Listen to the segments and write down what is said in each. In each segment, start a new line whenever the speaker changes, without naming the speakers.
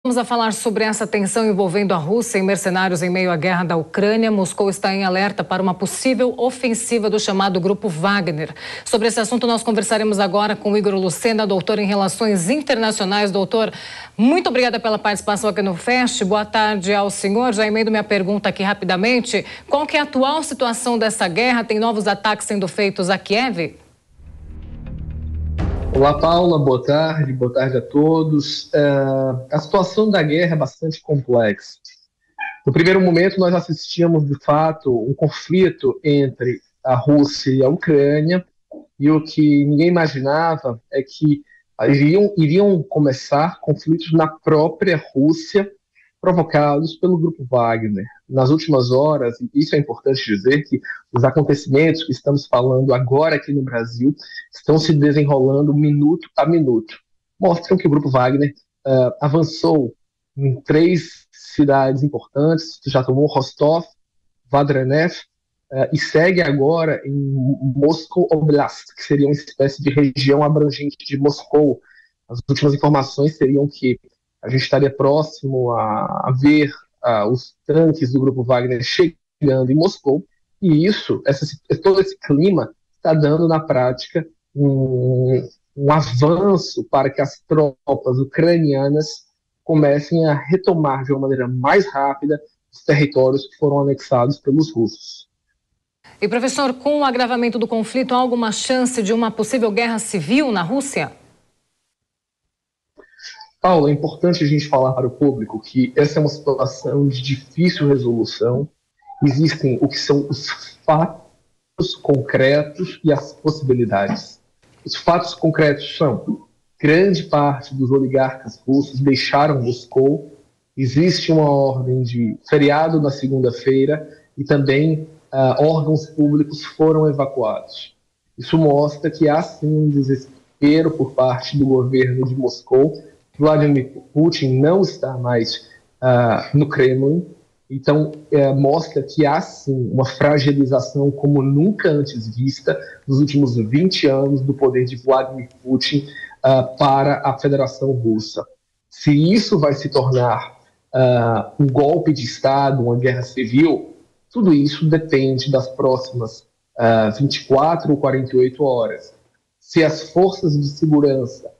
Vamos a falar sobre essa tensão envolvendo a Rússia e mercenários em meio à guerra da Ucrânia. Moscou está em alerta para uma possível ofensiva do chamado Grupo Wagner. Sobre esse assunto, nós conversaremos agora com o Igor Lucena, doutor em Relações Internacionais. Doutor, muito obrigada pela participação aqui no Fest. Boa tarde ao senhor. Já emendo minha pergunta aqui rapidamente. Qual que é a atual situação dessa guerra? Tem novos ataques sendo feitos a Kiev?
Olá, Paula, boa tarde a todos. A situação da guerra é bastante complexa. No primeiro momento, nós assistíamos, de fato, um conflito entre a Rússia e a Ucrânia, e o que ninguém imaginava é que iriam começar conflitos na própria Rússia, provocados pelo Grupo Wagner. Nas últimas horas, e isso é importante dizer, que os acontecimentos que estamos falando agora aqui no Brasil estão se desenrolando minuto a minuto. Mostram que o Grupo Wagner avançou em 3 cidades importantes, já tomou Rostov, Vadronev, e segue agora em Moscow Oblast, que seria uma espécie de região abrangente de Moscou. As últimas informações seriam que a gente estaria próximo a ver os tanques do Grupo Wagner chegando em Moscou, e todo esse clima está dando, na prática, um avanço para que as tropas ucranianas comecem a retomar de uma maneira mais rápida os territórios que foram anexados pelos russos.
E, professor, com o agravamento do conflito, há alguma chance de uma possível guerra civil na Rússia?
Paulo, é importante a gente falar para o público que essa é uma situação de difícil resolução. Existem o que são os fatos concretos e as possibilidades. Os fatos concretos são: grande parte dos oligarcas russos deixaram Moscou, existe uma ordem de feriado na segunda-feira e também órgãos públicos foram evacuados. Isso mostra que há sim um desespero por parte do governo de Moscou. Vladimir Putin não está mais no Kremlin, então mostra que há sim uma fragilização como nunca antes vista nos últimos 20 anos do poder de Vladimir Putin para a Federação Russa. Se isso vai se tornar um golpe de Estado, uma guerra civil, tudo isso depende das próximas 24 ou 48 horas. Se as forças de segurança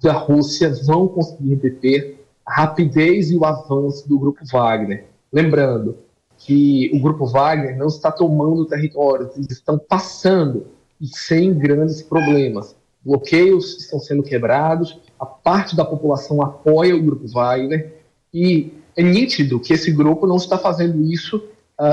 da Rússia vão conseguir deter a rapidez e o avanço do Grupo Wagner. Lembrando que o Grupo Wagner não está tomando territórios, eles estão passando e sem grandes problemas. Bloqueios estão sendo quebrados, a parte da população apoia o Grupo Wagner e é nítido que esse grupo não está fazendo isso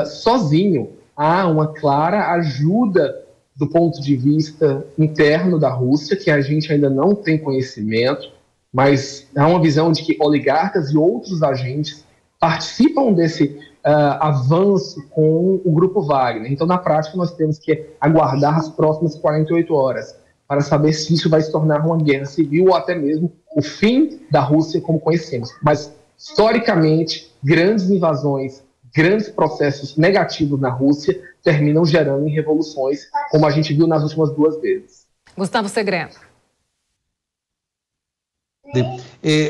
sozinho. Há uma clara ajuda do ponto de vista interno da Rússia, que a gente ainda não tem conhecimento, mas há uma visão de que oligarcas e outros agentes participam desse avanço com o Grupo Wagner. Então, na prática, nós temos que aguardar as próximas 48 horas para saber se isso vai se tornar uma guerra civil ou até mesmo o fim da Rússia como conhecemos. Mas, historicamente, grandes invasões, grandes processos negativos na Rússia terminam gerando em revoluções, como a gente viu nas últimas 2 vezes.
Gustavo Segré.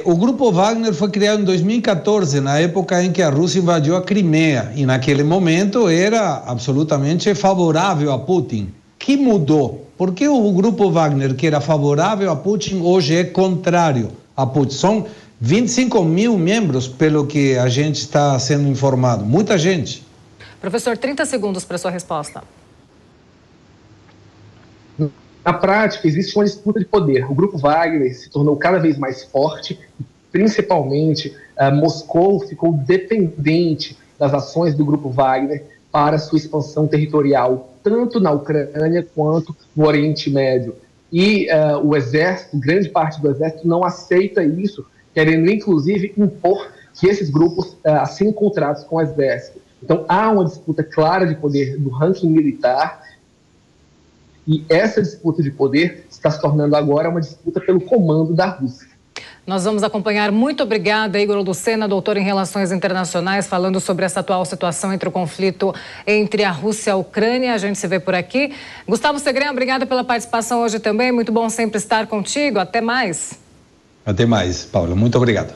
O Grupo Wagner foi criado em 2014, na época em que a Rússia invadiu a Crimeia, e naquele momento era absolutamente favorável a Putin. O que mudou? Por que o Grupo Wagner, que era favorável a Putin, hoje é contrário a Putin? São 25 mil membros, pelo que a gente está sendo informado. Muita gente.
Professor, 30 segundos para sua resposta.
Na prática, existe uma disputa de poder. O Grupo Wagner se tornou cada vez mais forte, principalmente Moscou ficou dependente das ações do Grupo Wagner para sua expansão territorial, tanto na Ucrânia quanto no Oriente Médio. E o exército, grande parte do exército, não aceita isso, querendo inclusive impor que esses grupos assinem contratos com o exército. Então há uma disputa clara de poder do ranking militar, e essa disputa de poder está se tornando agora uma disputa pelo comando da Rússia.
Nós vamos acompanhar. Muito obrigada, Igor Lucena, doutor em Relações Internacionais, falando sobre essa atual situação entre o conflito entre a Rússia e a Ucrânia. A gente se vê por aqui. Gustavo Segré, obrigada pela participação hoje também. Muito bom sempre estar contigo. Até mais.
Até mais, Paula. Muito obrigado.